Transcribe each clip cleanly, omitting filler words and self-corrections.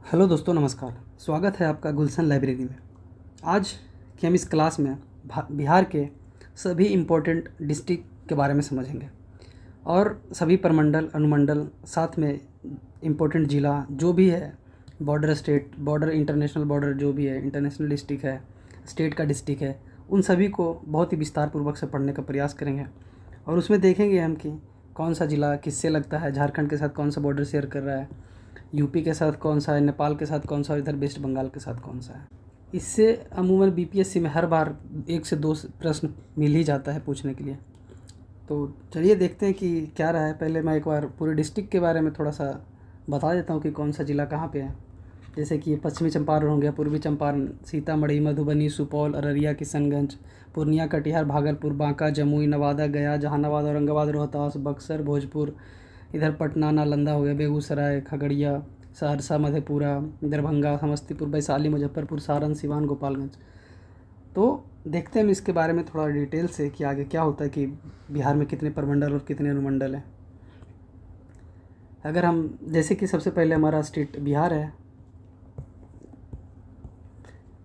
Hello दोस्तों, नमस्कार। स्वागत है आपका गुलशन लाइब्रेरी में। आज की हम इस क्लास में बिहार के सभी इम्पोर्टेंट डिस्ट्रिक्ट के बारे में समझेंगे और सभी प्रमंडल, अनुमंडल, साथ में इम्पोर्टेंट ज़िला जो भी है, border state, border international border जो भी है, इंटरनेशनल डिस्ट्रिक्ट है, स्टेट का डिस्ट्रिक्ट है, उन सभी को बहुत ही विस्तार पूर्वक से पढ़ने का प्रयास करेंगे। और उसमें देखेंगे हम कि कौन सा ज़िला किससे लगता है, झारखंड के साथ कौन सा बॉर्डर शेयर कर रहा है, यूपी के साथ कौन सा है, नेपाल के साथ कौन सा, और इधर वेस्ट बंगाल के साथ कौन सा है। इससे अमूमन बीपीएससी में हर बार 1 से 2 प्रश्न मिल ही जाता है पूछने के लिए। तो चलिए देखते हैं कि क्या रहा है। पहले मैं एक बार पूरे डिस्ट्रिक्ट के बारे में थोड़ा सा बता देता हूँ कि कौन सा ज़िला कहाँ पे है। जैसे कि पश्चिमी चंपारण हो गया, पूर्वी चंपारण, सीतामढ़ी, मधुबनी, सुपौल, अररिया, किशनगंज, पूर्णिया, कटिहार, भागलपुर, बांका, जमुई, नवादा, गया, जहानाबाद, औरंगाबाद, रोहतास, बक्सर, भोजपुर, इधर पटना, नालंदा हो गया, बेगूसराय, खगड़िया, सहरसा, मधेपुरा, दरभंगा, समस्तीपुर, वैशाली, मुजफ्फरपुर, सारण, सिवान, गोपालगंज। तो देखते हैं हम इसके बारे में थोड़ा डिटेल से कि आगे क्या होता है कि बिहार में कितने प्रमंडल और कितने अनुमंडल हैं। अगर हम जैसे कि सबसे पहले हमारा स्टेट बिहार है,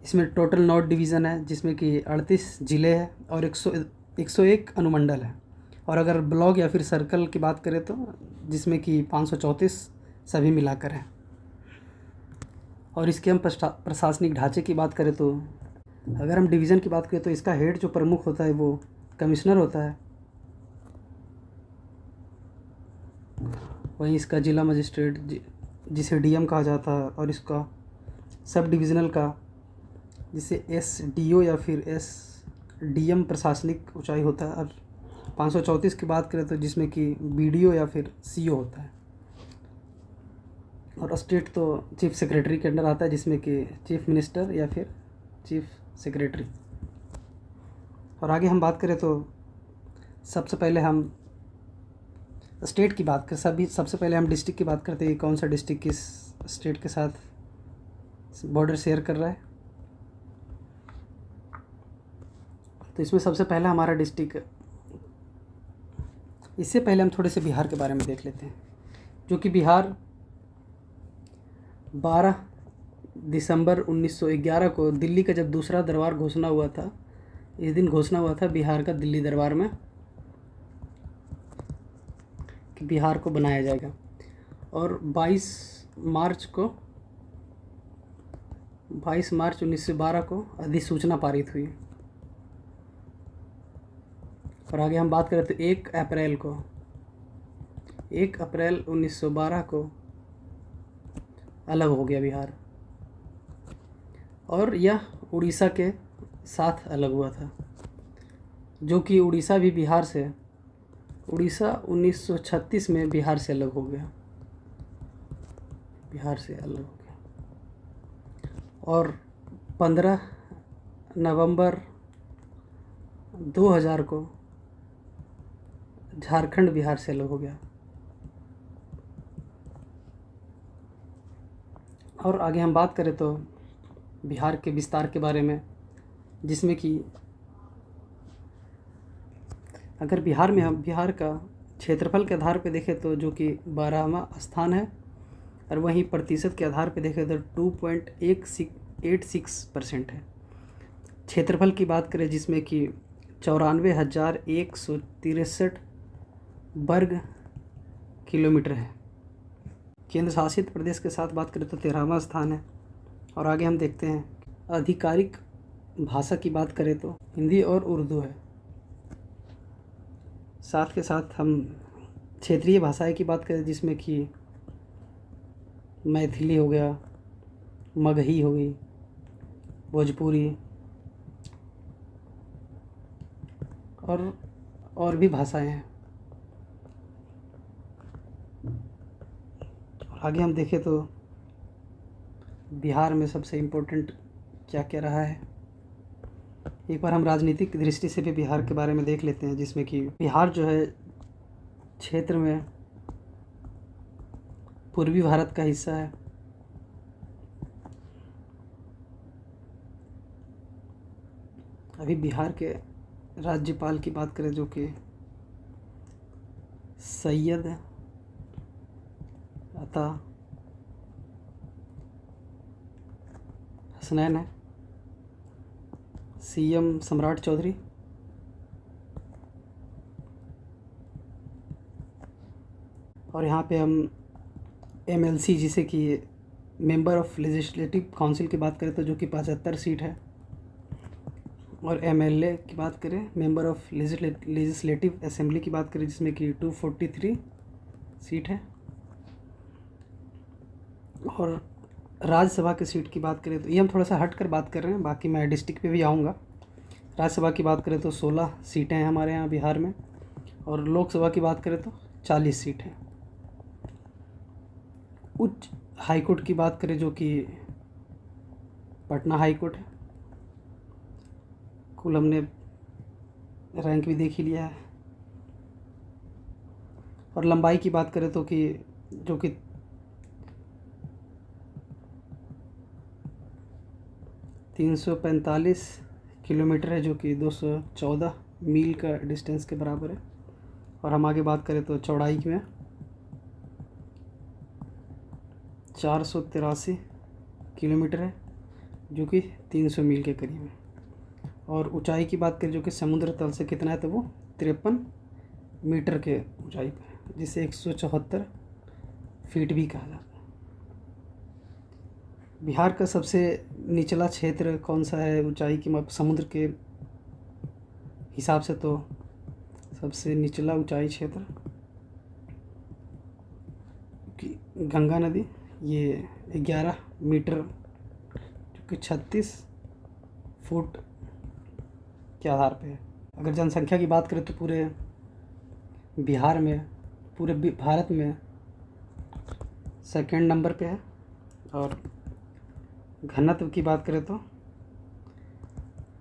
इसमें टोटल 9 डिवीज़न है, जिसमें कि 38 ज़िले हैं और 101 अनुमंडल है। और अगर ब्लॉक या फिर सर्कल की बात करें तो जिसमें कि 534 सभी मिलाकर हैं। और इसके हम प्रशासनिक ढांचे की बात करें तो अगर हम डिवीज़न की बात करें तो इसका हेड जो प्रमुख होता है वो कमिश्नर होता है। वहीं इसका जिला मजिस्ट्रेट जिसे डीएम कहा जाता है, और इसका सब डिविज़नल का जिसे एसडीओ या फिर एसडीएम प्रशासनिक ऊंचाई होता है। और 534 की बात करें तो जिसमें कि बीडीओ या फिर सीओ होता है। और स्टेट तो चीफ सेक्रेटरी के अंडर आता है, जिसमें कि चीफ मिनिस्टर या फिर चीफ सेक्रेटरी। और आगे हम बात करें तो सबसे पहले हम स्टेट की बात करें, सबसे पहले हम डिस्ट्रिक्ट की बात करते हैं। कौन सा डिस्ट्रिक्ट किस स्टेट के साथ बॉर्डर शेयर कर रहा है। तो इसमें सबसे पहला हमारा डिस्ट्रिक्ट, इससे पहले हम थोड़े से बिहार के बारे में देख लेते हैं। जो कि बिहार 12 दिसंबर 1911 को दिल्ली का जब दूसरा दरबार घोषणा हुआ था, इस दिन घोषणा हुआ था बिहार का दिल्ली दरबार में कि बिहार को बनाया जाएगा। और 22 मार्च 1912 को अधिसूचना पारित हुई। और आगे हम बात करें तो 1 अप्रैल 1912 को अलग हो गया बिहार, और यह उड़ीसा के साथ अलग हुआ था। जो कि उड़ीसा 1936 में बिहार से अलग हो गया। और 15 नवंबर 2000 को झारखंड बिहार से अलग हो गया। और आगे हम बात करें तो बिहार के विस्तार के बारे में, जिसमें कि अगर बिहार का क्षेत्रफल के आधार पर देखें तो जो कि 12वां स्थान है, और वहीं प्रतिशत के आधार पर देखें तो 2.86% है। क्षेत्रफल की बात करें जिसमें कि 94,163 वर्ग किलोमीटर है। केंद्र शासित प्रदेश के साथ बात करें तो 13वां स्थान है। और आगे हम देखते हैं आधिकारिक भाषा की बात करें तो हिंदी और उर्दू है। साथ के साथ हम क्षेत्रीय भाषाएं की बात करें जिसमें कि मैथिली हो गया, मगही हो गई, भोजपुरी और भी भाषाएं हैं। और आगे हम देखें तो बिहार में सबसे इम्पोर्टेंट क्या क्या रहा है। एक बार हम राजनीतिक दृष्टि से भी बिहार के बारे में देख लेते हैं, जिसमें कि बिहार जो है क्षेत्र में पूर्वी भारत का हिस्सा है। अभी बिहार के राज्यपाल की बात करें जो कि सैयद अता हसनैन है, सीएम सम्राट चौधरी, और यहाँ पे हम एमएलसी जिसे कि मेंबर ऑफ लेजिस्लेटिव काउंसिल की बात करें तो जो कि 75 सीट है, और एमएलए की बात करें मेंबर ऑफ लेजिस्लेटिव असेंबली की बात करें जिसमें कि 243 सीट है, और राज्यसभा की सीट की बात करें तो ये हम थोड़ा सा हट कर बात कर रहे हैं, बाकी मैं डिस्ट्रिक्ट पे भी आऊँगा। राज्यसभा की बात करें तो 16 सीटें हैं हमारे यहाँ बिहार में, और लोकसभा की बात करें तो 40 सीट हैं। उच्च हाईकोर्ट की बात करें जो कि पटना हाईकोर्ट है, कुल हमने रैंक भी देख ही लिया है। और लंबाई की बात करें तो कि जो कि 345 किलोमीटर है, जो कि 214 मील का डिस्टेंस के बराबर है। और हम आगे बात करें तो चौड़ाई में 483 किलोमीटर है, जो कि 300 मील के करीब है। और ऊंचाई की बात करें जो कि समुद्र तल से कितना है तो वो 53 मीटर के ऊंचाई पर है, जिसे 174 फीट भी कहा जाता है। बिहार का सबसे निचला क्षेत्र कौन सा है ऊंचाई की समुद्र के हिसाब से? तो सबसे निचला ऊंचाई क्षेत्र कि गंगा नदी, ये 11 मीटर जो कि 36 फुट के आधार पे है। अगर जनसंख्या की बात करें तो पूरे बिहार में, पूरे भारत में सेकंड नंबर पे है। और घनत्व की बात करें तो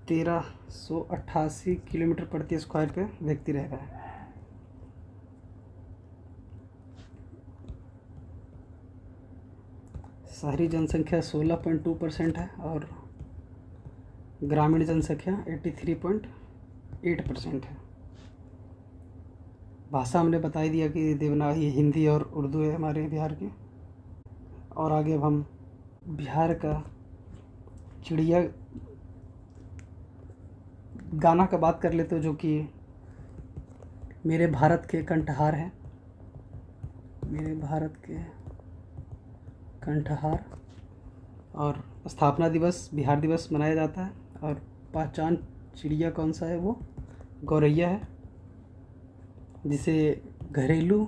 1388 किलोमीटर प्रति स्क्वायर पे व्यक्ति रह रहा है। शहरी जनसंख्या 16.2% है, और ग्रामीण जनसंख्या 83.8% है। भाषा हमने बता ही दिया कि देवनागरी, हिंदी और उर्दू है हमारे बिहार की। और आगे अब हम बिहार का चिड़िया गाना का बात कर लेते हो, जो कि मेरे भारत के कंठहार है, मेरे भारत के कंठहार। और स्थापना दिवस, बिहार दिवस मनाया जाता है। और पहचान चिड़िया कौन सा है? वो गौरैया है, जिसे घरेलू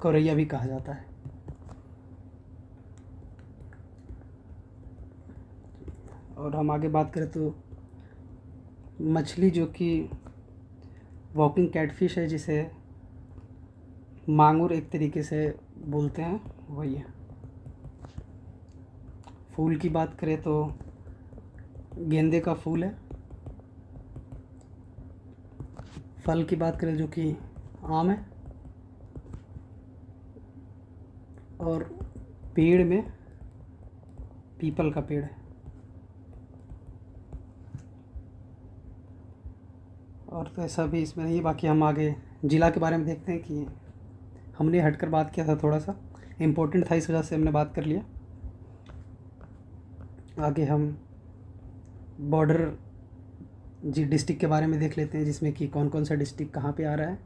गौरैया भी कहा जाता है। और हम आगे बात करें तो मछली जो कि वॉकिंग कैटफिश है, जिसे मांगुर एक तरीके से बोलते हैं, वही है। फूल की बात करें तो गेंदे का फूल है। फल की बात करें जो कि आम है। और पेड़ में पीपल का पेड़ है। और तो ऐसा भी इसमें नहीं है। बाकी हम आगे ज़िला के बारे में देखते हैं कि हमने हटकर बात किया था, थोड़ा सा इम्पोर्टेंट था, इस वजह से हमने बात कर लिया। आगे हम बॉर्डर डिस्ट्रिक्ट के बारे में देख लेते हैं, जिसमें कि कौन कौन सा डिस्ट्रिक्ट कहाँ पे आ रहा है।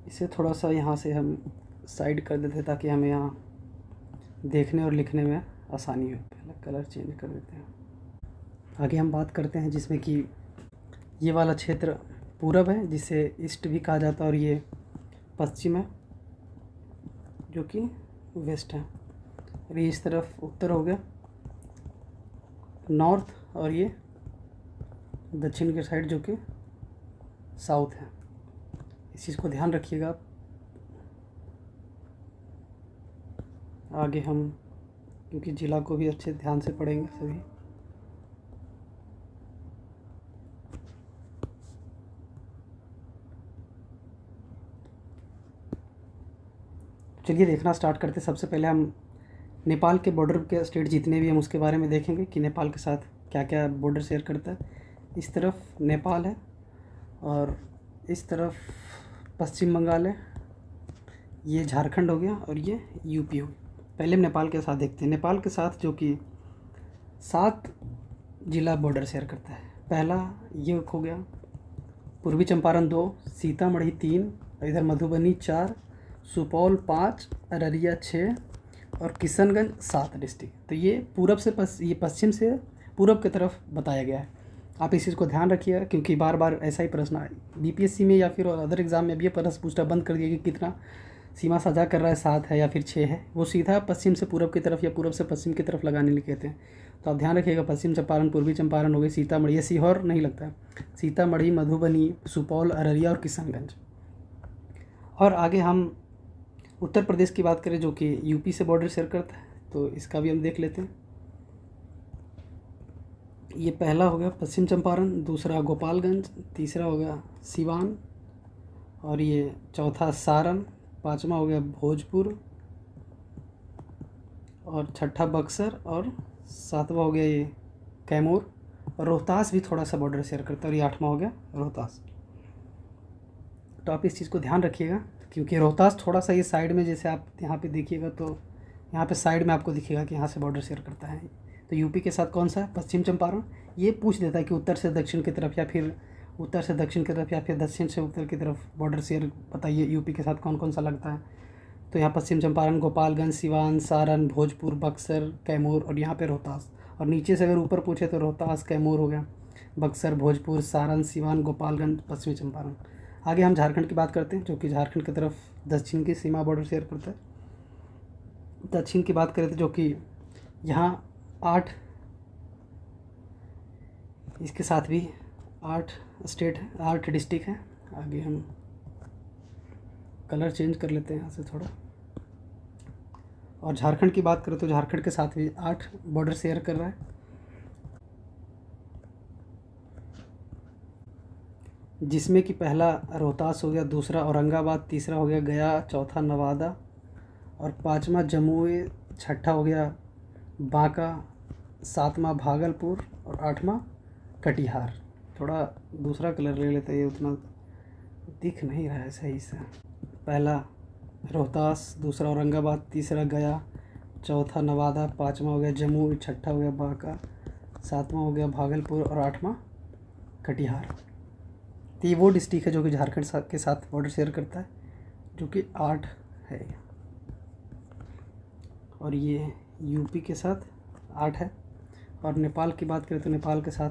इसे थोड़ा सा यहाँ से हम साइड कर देते हैं ताकि हमें यहाँ देखने और लिखने में आसानी हो। पहले कलर चेंज कर देते हैं। आगे हम बात करते हैं जिसमें कि ये वाला क्षेत्र पूरब है, जिसे ईस्ट भी कहा जाता है, और ये पश्चिम है जो कि वेस्ट है। और ये इस तरफ उत्तर हो गया, नॉर्थ, और ये दक्षिण के साइड जो कि साउथ है। इस चीज़ को ध्यान रखिएगा आप। आगे हम क्योंकि ज़िला को भी अच्छे ध्यान से पढ़ेंगे सभी। चलिए देखना स्टार्ट करते। सबसे पहले हम नेपाल के बॉर्डर के स्टेट जितने भी हम उसके बारे में देखेंगे कि नेपाल के साथ क्या क्या बॉर्डर शेयर करता है। इस तरफ नेपाल है, और इस तरफ पश्चिम बंगाल है, ये झारखंड हो गया, और ये यूपी हो गया। पहले हम नेपाल के साथ देखते हैं। नेपाल के साथ जो कि 7 जिला बॉर्डर शेयर करता है। पहला ये हो गया, पूर्वी चंपारण 2, सीतामढ़ी 3, इधर मधुबनी 4, सुपौल 5, अररिया 6 और किशनगंज 7 डिस्ट्रिक्ट। तो ये पूरब से ये पश्चिम से पूरब की तरफ बताया गया है। आप इस चीज़ को ध्यान रखिएगा, क्योंकि बार बार ऐसा ही प्रश्न आए बीपीएससी में या फिर अदर एग्ज़ाम में भी ये प्रश्न पूछना बंद कर दिया कि कितना सीमा साझा कर रहा है, 7 है या फिर 6 है। वो सीधा पश्चिम से पूरब की तरफ या पूरब से पश्चिम की तरफ लगाने लिए कहते हैं। तो आप ध्यान रखिएगा, पश्चिम चंपारण, पूर्वी चंपारण हो गई, सीतामढ़ी, ये सीहोर नहीं लगता है, सीतामढ़ी, मधुबनी, सुपौल, अररिया और किशनगंज। और आगे हम उत्तर प्रदेश की बात करें जो कि यूपी से बॉर्डर शेयर करता है, तो इसका भी हम देख लेते हैं। ये पहला हो गया पश्चिम चंपारण, दूसरा गोपालगंज, तीसरा हो गया सिवान और ये चौथा सारण, पाँचवा हो गया भोजपुर और छठा बक्सर और सातवां हो गया ये कैमूर और रोहतास भी थोड़ा सा बॉर्डर शेयर करता है और ये 8वां हो गया रोहतास। तो आप इस चीज़ को ध्यान रखिएगा, क्योंकि रोहतास थोड़ा सा ये साइड में, जैसे आप यहाँ पे देखिएगा तो यहाँ पे साइड में आपको दिखेगा कि यहाँ से बॉर्डर शेयर करता है। तो यूपी के साथ कौन सा है? पश्चिम चंपारण। ये पूछ देता है कि उत्तर से दक्षिण की तरफ या फिर उत्तर से दक्षिण की तरफ या फिर दक्षिण से उत्तर की तरफ बॉर्डर शेयर बताइए यूपी के साथ कौन कौन सा लगता है। तो यहाँ पश्चिम चंपारण, गोपालगंज, सिवान, सारण, भोजपुर, बक्सर, कैमूर और यहाँ पे रोहतास। और नीचे से अगर ऊपर पूछे तो रोहतास, कैमूर हो गया, बक्सर, भोजपुर, सारण, सिवान, गोपालगंज, पश्चिमी चंपारण। आगे हम झारखंड की बात करते हैं जो कि झारखंड की तरफ दक्षिण की सीमा बॉर्डर शेयर करता है। दक्षिण की बात करें तो जो कि यहाँ 8, इसके साथ भी 8 स्टेट है, 8 डिस्ट्रिक्ट हैं। आगे हम कलर चेंज कर लेते हैं यहाँ से थोड़ा। और झारखंड की बात करें तो झारखंड के साथ भी 8 बॉर्डर शेयर कर रहा है, जिसमें कि पहला रोहतास हो गया, दूसरा औरंगाबाद, तीसरा हो गया गया, चौथा नवादा और 5वां जमुई, छठा हो गया बांका, 7वां भागलपुर और 8वां कटिहार। थोड़ा दूसरा कलर ले लेते हैं, ये उतना दिख नहीं रहा है सही से। पहला रोहतास, दूसरा औरंगाबाद, तीसरा गया, चौथा नवादा, 5वां हो गया जमुई, छठा हो गया बांका, 7वां हो गया भागलपुर और 8वां कटिहार। तो ये वो डिस्ट्रिक्ट है जो कि झारखंड के साथ बॉर्डर शेयर करता है, जो कि 8 है। और ये यूपी के साथ 8 है। और नेपाल की बात करें तो नेपाल के साथ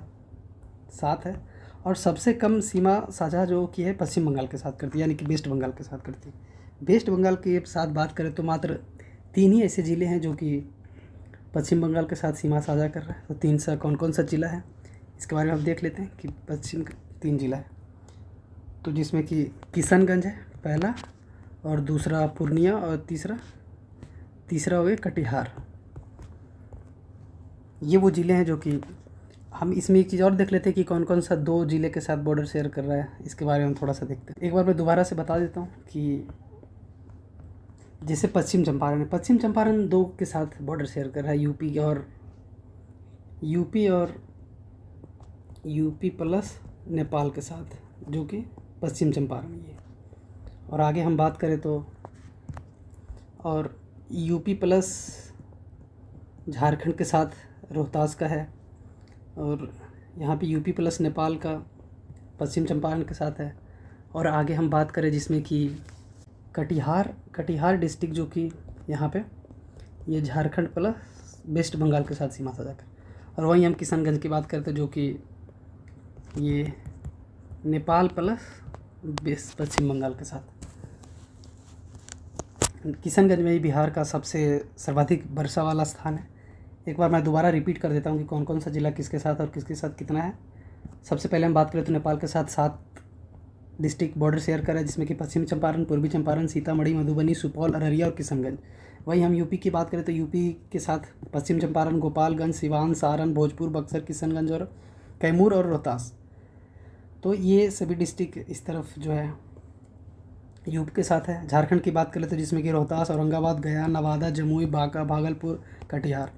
7 है। और सबसे कम सीमा साझा जो की है पश्चिम बंगाल के साथ करती है, यानी कि वेस्ट बंगाल के साथ करती है। वेस्ट बंगाल के साथ बात करें तो मात्र 3 ही ऐसे ज़िले हैं जो कि पश्चिम बंगाल के साथ सीमा साझा कर रहा है। तो 3 सा कौन कौन सा ज़िला है इसके बारे में हम देख लेते हैं कि पश्चिम 3 ज़िला है। तो जिसमें कि किशनगंज है पहला, और दूसरा पूर्णिया और तीसरा हो गया कटिहार। ये वो ज़िले हैं जो कि हम इसमें एक चीज़ और देख लेते हैं कि कौन कौन सा 2 ज़िले के साथ बॉर्डर शेयर कर रहा है, इसके बारे में हम थोड़ा सा देखते हैं। एक बार मैं दोबारा से बता देता हूँ कि जैसे पश्चिम चंपारण 2 के साथ बॉर्डर शेयर कर रहा है, यूपी प्लस नेपाल के साथ, जो कि पश्चिम चंपारण ये। और आगे हम बात करें तो और यूपी प्लस झारखंड के साथ रोहतास का है, और यहाँ पे यूपी प्लस नेपाल का पश्चिम चंपारण के साथ है। और आगे हम बात करें जिसमें कि कटिहार डिस्ट्रिक्ट जो कि यहाँ पे ये झारखंड प्लस वेस्ट बंगाल के साथ सीमा साझा कर। और वहीं हम किशनगंज की बात करते हैं जो कि ये नेपाल प्लस पश्चिम बंगाल के साथ। किशनगंज में ही बिहार का सबसे सर्वाधिक वर्षा वाला स्थान है। एक बार मैं दोबारा रिपीट कर देता हूँ कि कौन कौन सा ज़िला किसके साथ और किसके साथ कितना है। सबसे पहले हम बात करें तो नेपाल के साथ 7 डिस्ट्रिक्ट बॉर्डर शेयर कर रहा है, जिसमें कि पश्चिमी चंपारण, पूर्वी चंपारण, सीतामढ़ी, मधुबनी, सुपौल, अररिया और किशनगंज। वहीं हम यूपी की बात करें तो यूपी के साथ पश्चिम चंपारण, गोपालगंज, सिवान, सारण, भोजपुर, बक्सर, किशनगंज और कैमूर और रोहतास। तो ये सभी डिस्ट्रिक्ट इस तरफ जो है यूपी के साथ है। झारखंड की बात करें तो जिसमें कि रोहतास, औरंगाबाद, गया, नवादा, जमुई, बांका, भागलपुर, कटिहार।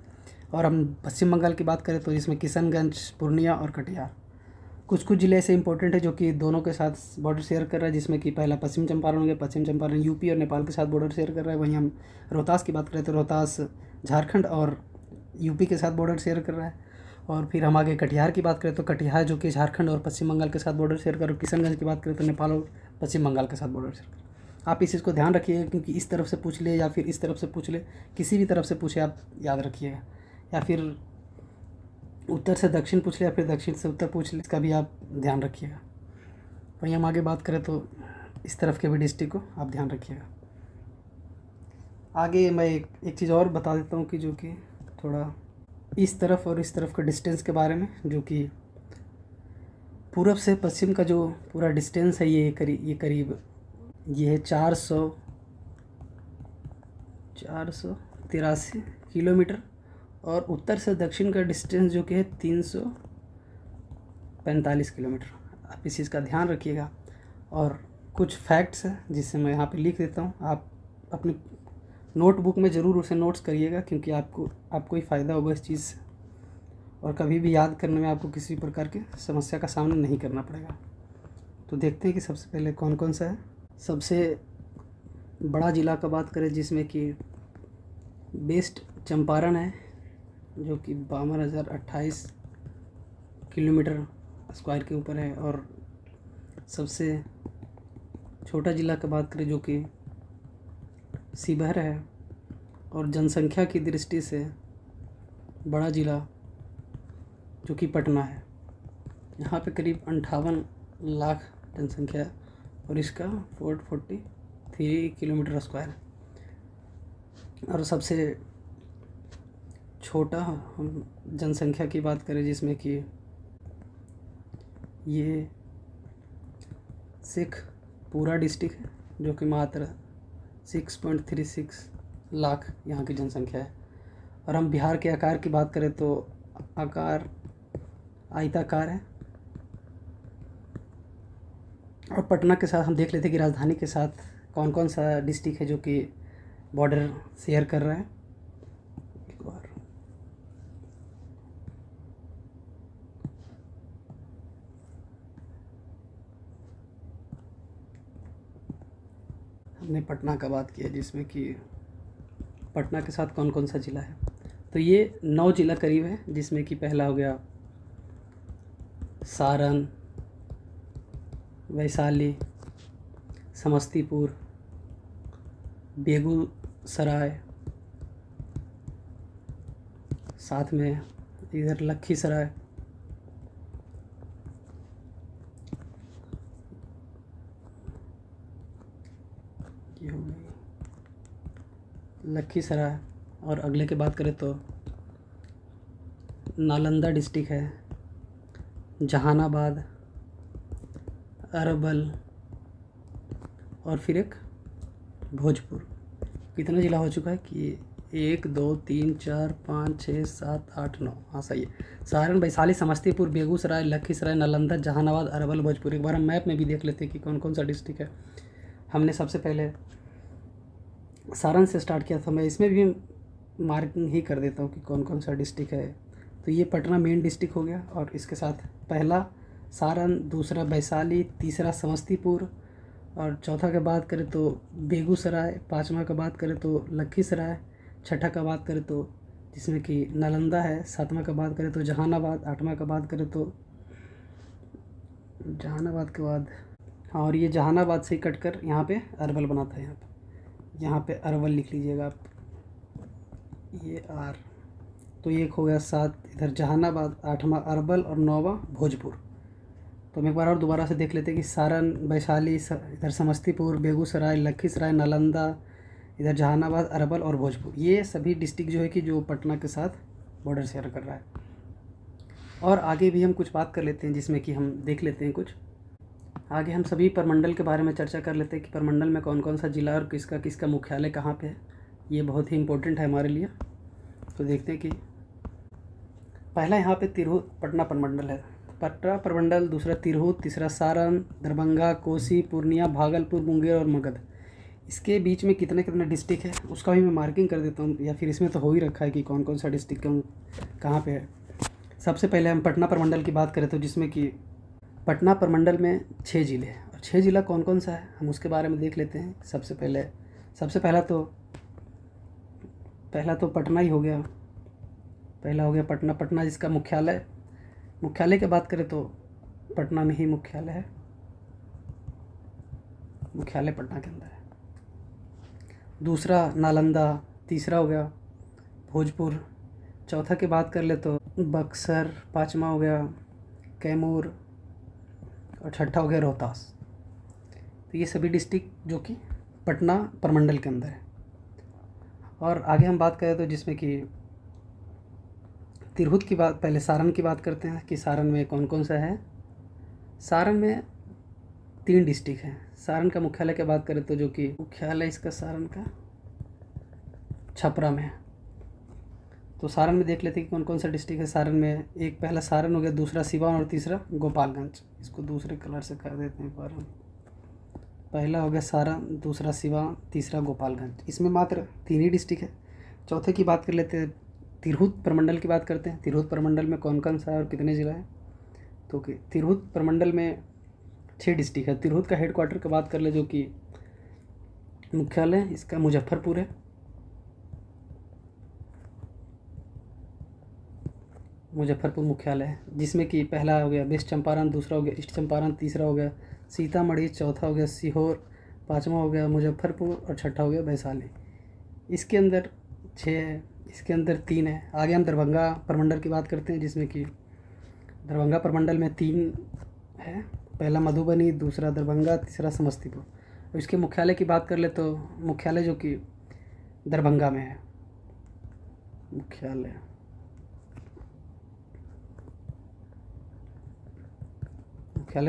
और हम पश्चिम बंगाल की बात करें तो इसमें किशनगंज, पूर्णिया और कटिहार। कुछ कुछ ज़िले ऐसे इंपॉर्टेंट है जो कि दोनों के साथ बॉर्डर शेयर कर रहा है, जिसमें कि पहला पश्चिम चंपारण हो गया। पश्चिम चंपारण यूपी और नेपाल के साथ बॉर्डर शेयर कर रहा है। वहीं हम रोहतास की बात करें तो रोहतास झारखंड और यूपी के साथ बॉर्डर शेयर कर रहा है। और फिर हम आगे कटिहार की बात करें तो कटिहार जो कि झारखंड और पश्चिम बंगाल के साथ बॉर्डर शेयर कर रहा है। किशनगंज की बात करें तो नेपाल और पश्चिम बंगाल के साथ बॉर्डर शेयर कर रहा है। आप इस चीज़ को ध्यान रखिएगा, क्योंकि इस तरफ से पूछ ले या फिर इस तरफ से पूछ ले, किसी भी तरफ से पूछे आप याद रखिएगा। या फिर उत्तर से दक्षिण पूछ ले या फिर दक्षिण से उत्तर पूछ ले, इसका भी आप ध्यान रखिएगा। वहीं हम आगे बात करें तो इस तरफ के भी डिस्ट्रिक्ट को आप ध्यान रखिएगा। आगे मैं एक चीज़ और बता देता हूँ कि जो कि थोड़ा इस तरफ और इस तरफ के डिस्टेंस के बारे में, जो कि पूरब से पश्चिम का जो पूरा डिस्टेंस है ये करीब ये है 483 किलोमीटर। और उत्तर से दक्षिण का डिस्टेंस जो कि है 345 किलोमीटर। आप इस चीज़ का ध्यान रखिएगा। और कुछ फैक्ट्स हैं जिसे मैं यहाँ पे लिख देता हूँ, आप अपनी नोटबुक में ज़रूर उसे नोट्स करिएगा, क्योंकि आपको ही फ़ायदा होगा इस चीज़ से। और कभी भी याद करने में आपको किसी प्रकार की समस्या का सामना नहीं करना पड़ेगा। तो देखते हैं कि सबसे पहले कौन कौन सा है। सबसे बड़ा ज़िला का बात करें जिसमें कि वेस्ट चंपारण है, जो कि 52,028 किलोमीटर स्क्वायर के ऊपर है। और सबसे छोटा ज़िला का बात करें जो कि शिवहर है। और जनसंख्या की दृष्टि से बड़ा ज़िला जो कि पटना है। यहाँ पे करीब 58 लाख जनसंख्या है और इसका 443 किलोमीटर स्क्वायर है। और सबसे छोटा हम जनसंख्या की बात करें जिसमें कि ये शेखपुरा डिस्ट्रिक्ट है, जो कि मात्र 6.36 लाख यहाँ की जनसंख्या है। और हम बिहार के आकार की बात करें तो आकार आयताकार है। और पटना के साथ हम देख लेते हैं कि राजधानी के साथ कौन कौन सा डिस्ट्रिक्ट है जो कि बॉर्डर शेयर कर रहा है। एक बार हमने पटना का बात किया, जिसमें कि पटना के साथ कौन कौन सा ज़िला है। तो ये 9 ज़िला करीब है, जिसमें कि पहला हो गया सारण, वैशाली, समस्तीपुर, बेगूसराय, साथ में इधर लखीसराय, ये हो गई लखीसराय। और अगले की बात करें तो नालंदा डिस्ट्रिक्ट है, जहानाबाद, अरवल और फिर एक भोजपुर। कितना ज़िला हो चुका है कि 1 2 3 4 5 6 7 8 9। हाँ सही है। सारण, वैशाली, समस्तीपुर, बेगूसराय, लखीसराय, नालंदा, जहानाबाद, अरवल, भोजपुर। एक बार हम मैप में भी देख लेते हैं कि कौन कौन सा डिस्ट्रिक्ट है। हमने सबसे पहले सारण से स्टार्ट किया था, मैं इसमें भी मार्किंग ही कर देता हूँ कि कौन कौन सा डिस्ट्रिक्ट है। तो ये पटना मेन डिस्ट्रिक्ट हो गया और इसके साथ पहला सारण, दूसरा वैशाली, तीसरा समस्तीपुर और चौथा का बात करें तो बेगूसराय, पाँचवा का बात करें तो लखीसराय, छठा का बात करें तो जिसमें कि नालंदा है, सातवां का बात करें तो जहानाबाद, आठवां का बात करें तो जहानाबाद के बाद हाँ, और ये जहानाबाद से ही कट कर यहाँ पे अरवल बना था। यहाँ पे अरवल लिख लीजिएगा आप, ये आर। तो ये हो गया 7 इधर जहानाबाद, 8वां अरवल और 9वां भोजपुर। तो हम एक बार और दोबारा से देख लेते हैं कि सारण, वैशाली, इधर समस्तीपुर, बेगूसराय, लखीसराय, नालंदा, इधर जहानाबाद, अरवल और भोजपुर। ये सभी डिस्ट्रिक्ट जो है कि जो पटना के साथ बॉर्डर शेयर कर रहा है। और आगे भी हम कुछ बात कर लेते हैं, जिसमें कि हम देख लेते हैं कुछ आगे हम सभी प्रमंडल के बारे में चर्चा कर लेते हैं कि प्रमंडल में कौन कौन सा जिला और किसका किसका मुख्यालय कहाँ पे है। ये बहुत ही इम्पोर्टेंट है हमारे लिए। तो देखते हैं कि पहला यहाँ पे तिरहुत पटना प्रमंडल है। पटना प्रमंडल, दूसरा तिरहुत, तीसरा सारण, दरभंगा, कोसी, पूर्णिया, भागलपुर, मुंगेर और मगध। इसके बीच में कितने कितने डिस्ट्रिक्ट है उसका भी मैं मार्किंग कर देता हूँ, या फिर इसमें तो हो ही रखा है कि कौन कौन सा डिस्ट्रिक्ट कहाँ पे है। सबसे पहले हम पटना प्रमंडल की बात करें तो जिसमें कि पटना प्रमंडल में 6 ज़िले हैं और 6 ज़िला कौन कौन सा है हम उसके बारे में देख लेते हैं। सबसे पहला तो पटना ही हो गया। पहला हो गया पटना। पटना जिसका मुख्यालय की बात करें तो पटना में ही मुख्यालय है। मुख्यालय पटना के अंदर है। दूसरा नालंदा। तीसरा हो गया भोजपुर। चौथा की बात कर ले तो बक्सर। पाँचवा हो गया कैमूर और छठा हो गया रोहतास। तो ये सभी डिस्ट्रिक्ट जो कि पटना प्रमंडल के अंदर है। और आगे हम बात करें तो जिसमें कि तिरहुत की बात, पहले सारण की बात करते हैं कि सारण में कौन कौन सा है। सारण में 3 डिस्ट्रिक्ट हैं। सारण का मुख्यालय की बात करें तो जो कि मुख्यालय इसका सारण का छपरा में है। तो सारण में देख लेते हैं कि कौन कौन सा डिस्ट्रिक्ट है। सारण में एक पहला सारण हो गया, दूसरा सिवान और तीसरा गोपालगंज। इसको दूसरे कलर से कर देते हैं पर पहला हो गया सारण, दूसरा सिवान, तीसरा गोपालगंज। इसमें मात्र 3 ही डिस्ट्रिक्ट है। चौथे की बात कर लेते हैं, तिरहुत प्रमंडल की बात करते हैं। तिरहुत प्रमंडल में कौन कौन सा है और कितने ज़िला है। तो कि तिरहुत प्रमंडल में 6 डिस्ट्रिक्ट है। तिरहुत का हेडक्वार्टर की बात कर ले जो कि मुख्यालय इसका मुजफ्फरपुर है। मुजफ्फरपुर मुख्यालय है, जिसमें कि पहला हो गया वेस्ट चंपारण, दूसरा हो गया ईस्ट चंपारण, तीसरा हो गया सीतामढ़ी, चौथा हो गया सीहोर, पाँचवा हो गया मुजफ्फरपुर और छठा हो गया वैशाली। इसके अंदर 6 है, इसके अंदर 3 है। आगे हम दरभंगा प्रमंडल की बात करते हैं, जिसमें कि दरभंगा प्रमंडल में 3 है। पहला मधुबनी, दूसरा दरभंगा, तीसरा समस्तीपुर। और इसके मुख्यालय की बात कर ले तो मुख्यालय जो कि दरभंगा में है। मुख्यालय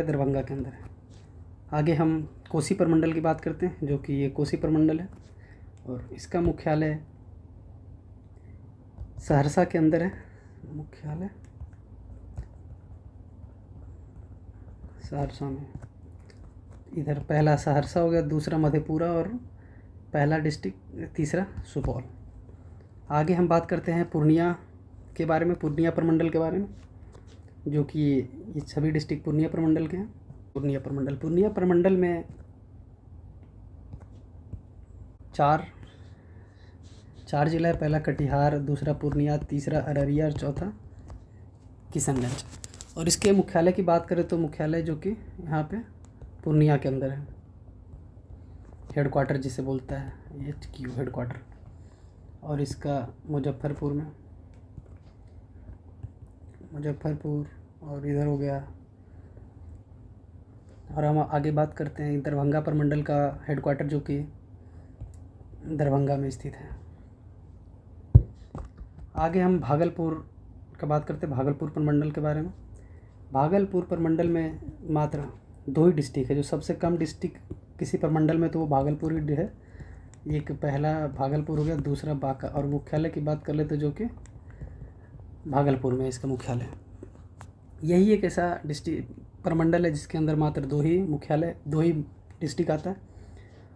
दरभंगा के अंदर है। आगे हम कोसी प्रमंडल की बात करते हैं, जो कि ये कोसी प्रमंडल है और इसका मुख्यालय सहरसा के अंदर है। मुख्यालय सहरसा में। इधर पहला सहरसा हो गया, दूसरा मधेपुरा और पहला डिस्ट्रिक्ट तीसरा सुपौल। आगे हम बात करते हैं पूर्णिया के बारे में, पूर्णिया प्रमंडल के बारे में, जो कि ये सभी डिस्ट्रिक्ट पूर्णिया प्रमंडल के हैं। पूर्णिया प्रमंडल में 4 जिला है। पहला कटिहार, दूसरा पूर्णिया, तीसरा अररिया और चौथा किशनगंज। और इसके मुख्यालय की बात करें तो मुख्यालय जो कि यहाँ पे पूर्णिया के अंदर है। हेडक्वार्टर जिसे बोलता है HQ हेडक्वार्टर। और इसका मुजफ्फरपुर और इधर हो गया। और हम आगे बात करते हैं दरभंगा प्रमंडल का हेडक्वार्टर जो कि दरभंगा में स्थित है। आगे हम भागलपुर का बात करते हैं, भागलपुर प्रमंडल के बारे में। भागलपुर प्रमंडल में मात्र 2 ही डिस्ट्रिक्ट है। जो सबसे कम डिस्ट्रिक्ट किसी प्रमंडल में तो वो भागलपुर ही है। एक पहला भागलपुर हो गया, दूसरा बांका। और मुख्यालय की बात कर ले तो जो कि भागलपुर में इसका मुख्यालय। यही एक ऐसा प्रमंडल है जिसके अंदर मात्र 2 ही डिस्ट्रिक्ट आता है।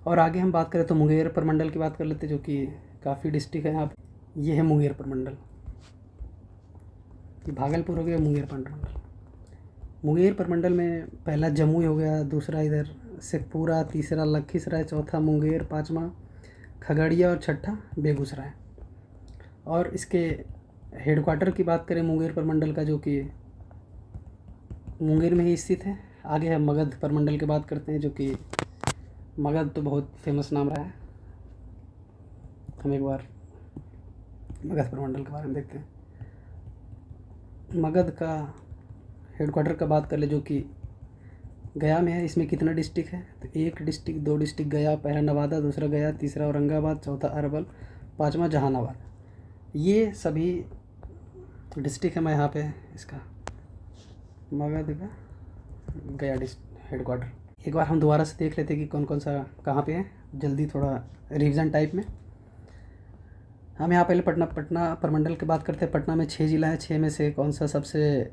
और आगे हम बात करें तो मुंगेर प्रमंडल की बात कर लेते हैं, जो कि काफ़ी डिस्ट्रिक्ट है यहाँ पे। ये है मुंगेर प्रमंडल। भागलपुर हो गया मुंगेर प्रमंडल। मुंगेर प्रमंडल में पहला जमुई हो गया, दूसरा इधर शेखपुरा, तीसरा लखीसराय, चौथा मुंगेर, पाँचवा खगड़िया और छठा बेगूसराय। और इसके हेडक्वार्टर की बात करें मुंगेर प्रमंडल का, जो कि मुंगेर में ही स्थित है। आगे हम मगध प्रमंडल की बात करते हैं, जो कि मगध तो बहुत फेमस नाम रहा है। हम एक बार मगध प्रमंडल के बारे में देखते हैं। मगध का हेडक्वार्टर का बात कर ले जो कि गया में है। इसमें कितना डिस्ट्रिक्ट है तो 1 डिस्ट्रिक्ट, 2 डिस्ट्रिक्ट गया। पहला नवादा, दूसरा गया, तीसरा औरंगाबाद, चौथा अरवल, पाँचवा जहानाबाद। ये सभी डिस्ट्रिक्ट है। मैं यहाँ पे इसका मगध का गया हेडक्वार्टर एक बार हम दोबारा से देख लेते हैं कि कौन कौन सा कहाँ पे है, जल्दी थोड़ा रिवीजन टाइप में। हम यहाँ पहले पटना प्रमंडल की बात करते हैं। पटना में 6 ज़िला है। 6 में से कौन सा सबसे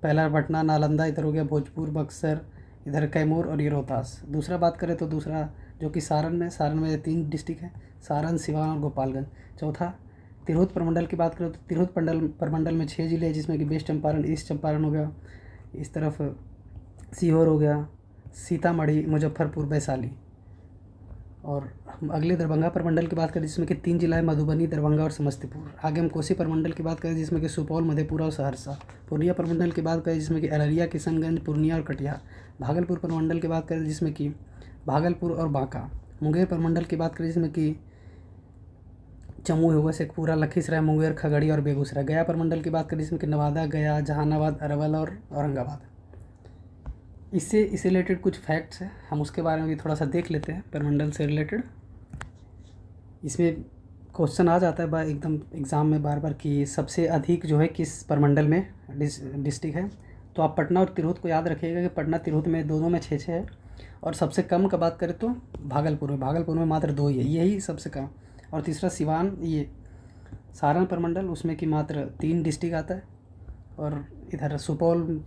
पहला पटना, नालंदा, इधर हो गया भोजपुर, बक्सर, इधर कैमूर और ये रोहतास। दूसरा बात करें तो दूसरा जो कि सारण में 3 डिस्ट्रिक्ट है, सारण, सिवान और गोपालगंज। चौथा तिरहुत प्रमंडल की बात करें तो तिरहुत प्रमंडल में 6 ज़िले हैं, जिसमें कि वेस्ट चंपारण, ईस्ट चंपारण हो गया, इस तरफ सीहोर हो गया, सीतामढ़ी, मुजफ्फरपुर, वैशाली। और हम अगले दरभंगा प्रमंडल की बात करें जिसमें कि 3 जिला है, मधुबनी, दरभंगा और समस्तीपुर। आगे हम कोसी प्रमंडल की बात करें जिसमें कि सुपौल, मधेपुरा और सहरसा। पूर्णिया प्रमंडल की बात करें जिसमें कि अररिया, किशनगंज, पूर्णिया और कटिहार। भागलपुर प्रमंडल की बात करें जिसमें कि भागलपुर और बांका। मुंगेर प्रमंडल की बात करें जिसमें कि जमुई हुआ, शेखपुरा, लखीसराय, मुंगेर, खगड़िया और बेगूसराय। गया प्रमंडल की बात करें जिसमें कि नवादा, गया, जहानाबाद, अरवल और औरंगाबाद। इससे रिलेटेड कुछ फैक्ट्स हैं, हम उसके बारे में भी थोड़ा सा देख लेते हैं प्रमंडल से रिलेटेड। इसमें क्वेश्चन आ जाता है एकदम एग्ज़ाम में बार बार कि सबसे अधिक जो है किस प्रमंडल में डिस्ट्रिक्ट है। तो आप पटना और तिरहुत को याद रखिएगा कि पटना तिरहुत में दोनों में 6-6 है। और सबसे कम का बात करें तो भागलपुर में मात्र 2 ही है, यही सबसे कम। और तीसरा सिवान, ये सारण प्रमंडल, उसमें कि मात्र 3 डिस्ट्रिक्ट आता है। और इधर सुपौल,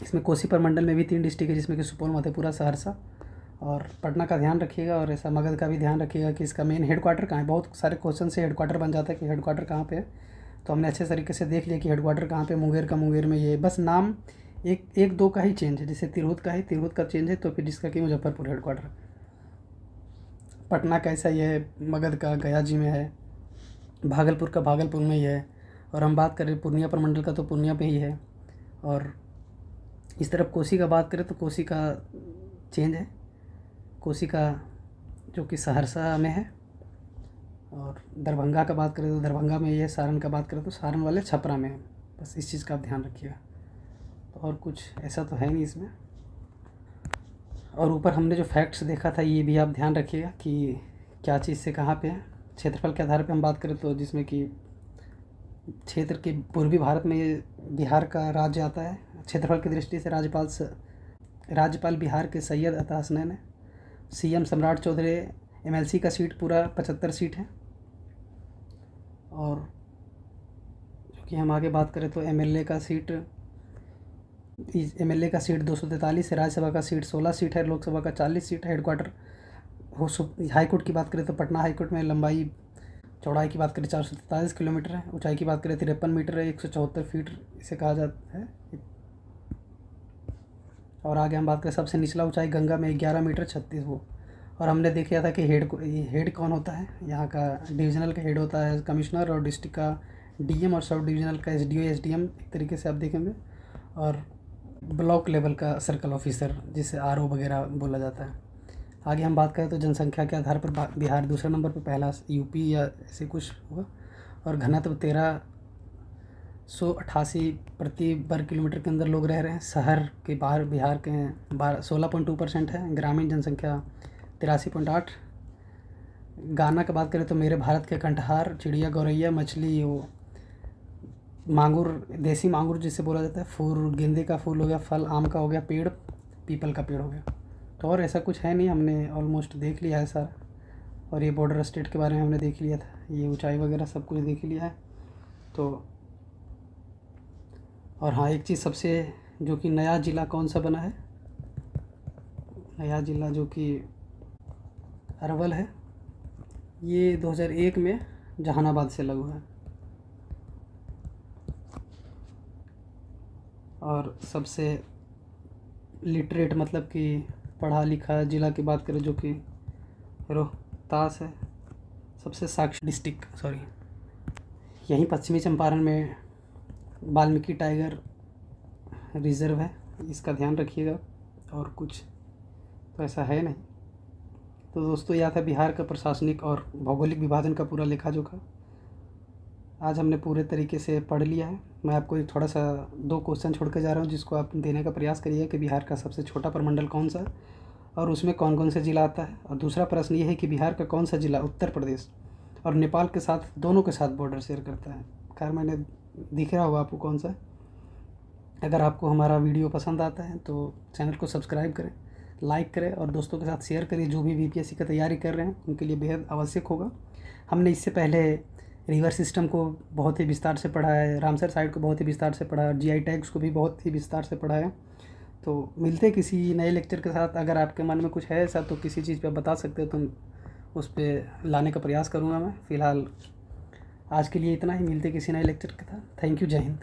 इसमें कोसी प्रमंडल में भी 3 डिस्ट्रिक्ट है जिसमें कि सुपौल, मधेपुरा, सहरसा। और पटना का ध्यान रखिएगा और ऐसा मगध का भी ध्यान रखिएगा कि इसका मेन हेडक्वार्टर कहाँ है। बहुत सारे क्वेश्चन से हेडक्वार्टर बन जाता है कि हेडक्वार्टर कहाँ पे है, तो हमने अच्छे तरीके से देख लिया कि हेडक्वार्टर कहाँ पे। मुंगेर का मुंगेर में, ये बस नाम एक दो का ही चेंज है, जैसे तिरहुत का है, तिरहुत का चेंज है, तो फिर जिसका कि मुजफ्फरपुर हेडक्वार्टर। पटना का ऐसा ही है, मगध का गया जी में है, भागलपुर का भागलपुर में ही है। और हम बात करें पूर्णिया प्रमंडल का तो पूर्णिया पे ही है। और इस तरफ कोसी का बात करें तो कोसी का चेंज है, कोसी का जो कि सहरसा में है। और दरभंगा का बात करें तो दरभंगा में ये है। सारण का बात करें तो सारण वाले छपरा में है। बस इस चीज़ का आप ध्यान रखिएगा, तो और कुछ ऐसा तो है नहीं इसमें। और ऊपर हमने जो फैक्ट्स देखा था ये भी आप ध्यान रखिएगा कि क्या चीज़ से कहाँ पे है। क्षेत्रफल के आधार पे हम बात करें तो जिसमें कि क्षेत्र के पूर्वी भारत में ये बिहार का राज्य आता है। क्षेत्रफल की दृष्टि से राज्यपाल बिहार के सैयद अता हसनैन है। सीएम सम्राट चौधरी। एमएलसी का सीट पूरा 75 सीट है। और जो कि हम आगे बात करें तो एमएलए का सीट 243 है। राज्यसभा का सीट 16 सीट है। लोकसभा का 40 सीट है। हेडक्वार्टर हाईकोर्ट की बात करें तो पटना हाईकोर्ट में लंबाई चौड़ाई की बात करें 443 किलोमीटर है। ऊंचाई की बात करें 53 मीटर है, 174 फीट इसे कहा जाता है। और आगे हम बात करें सबसे निचला ऊंचाई गंगा में 11 मीटर 36 वो। और हमने देख लिया था कि हेड कौन होता है। यहाँ का डिविजनल का हेड होता है कमिश्नर, और डिस्ट्रिक्ट का डीएम, और सब डिविजनल का एसडीओ एसडीएम एक तरीके से आप देखेंगे। और ब्लॉक लेवल का सर्कल ऑफिसर जिसे आरओ वगैरह बोला जाता है। आगे हम बात करें तो जनसंख्या के आधार पर बिहार दूसरे नंबर पर, पहला यूपी या ऐसे कुछ होगा। और घनत्व 1388 प्रति वर्ग किलोमीटर के अंदर लोग रह रहे हैं। शहर के बाहर बिहार के 16.2% है। ग्रामीण जनसंख्या 83.8। गाना की बात करें तो मेरे भारत के कंटहार, चिड़िया, गौरैया, मछली, वो मांगुर, देसी मांगुर जिसे बोला जाता है। फूल गेंदे का फूल हो गया। फल आम का हो गया। पेड़ पीपल का पेड़ हो गया। तो और ऐसा कुछ है नहीं, हमने ऑलमोस्ट देख लिया है सारा। और ये बॉर्डर स्टेट के बारे में हमने देख लिया था, ये ऊंचाई वगैरह सब कुछ देख लिया है। तो और हाँ, एक चीज़ सबसे जो कि नया ज़िला कौन सा बना है, नया ज़िला जो कि अरवल है, ये 2001 में जहानाबाद से लगा है। और सबसे लिटरेट मतलब कि पढ़ा लिखा ज़िला की बात करें जो कि रोहतास है। सबसे साक्षर डिस्ट्रिक्ट यहीं पश्चिमी चंपारण में वाल्मीकि टाइगर रिजर्व है, इसका ध्यान रखिएगा। और कुछ तो ऐसा है नहीं। तो दोस्तों यह था बिहार का प्रशासनिक और भौगोलिक विभाजन का पूरा लेखा जोखा। आज हमने पूरे तरीके से पढ़ लिया है। मैं आपको एक थोड़ा सा 2 क्वेश्चन छोड़ के जा रहा हूँ जिसको आप देने का प्रयास करिए कि बिहार का सबसे छोटा प्रमंडल कौन सा है और उसमें कौन कौन से ज़िला आता है। और दूसरा प्रश्न ये है कि बिहार का कौन सा ज़िला उत्तर प्रदेश और नेपाल के साथ दोनों के साथ बॉर्डर शेयर करता है। खैर मैंने दिख रहा होगा आपको कौन सा है। अगर आपको हमारा वीडियो पसंद आता है तो चैनल को सब्सक्राइब करें, लाइक करें और दोस्तों के साथ शेयर करिए। जो भी बीपीएससी की तैयारी कर रहे हैं उनके लिए बेहद आवश्यक होगा। हमने इससे पहले रिवर सिस्टम को बहुत ही विस्तार से पढ़ा है, रामसर साइड को बहुत ही विस्तार से पढ़ा है, जीआई टैग्स को भी बहुत ही विस्तार से पढ़ा है। तो मिलते किसी नए लेक्चर के साथ। अगर आपके मन में कुछ है ऐसा तो किसी चीज़ पे बता सकते हो, तो उस पर लाने का प्रयास करूँगा मैं। फ़िलहाल आज के लिए इतना ही। मिलते किसी नए लेक्चर के साथ। Thank you. जय हिंद।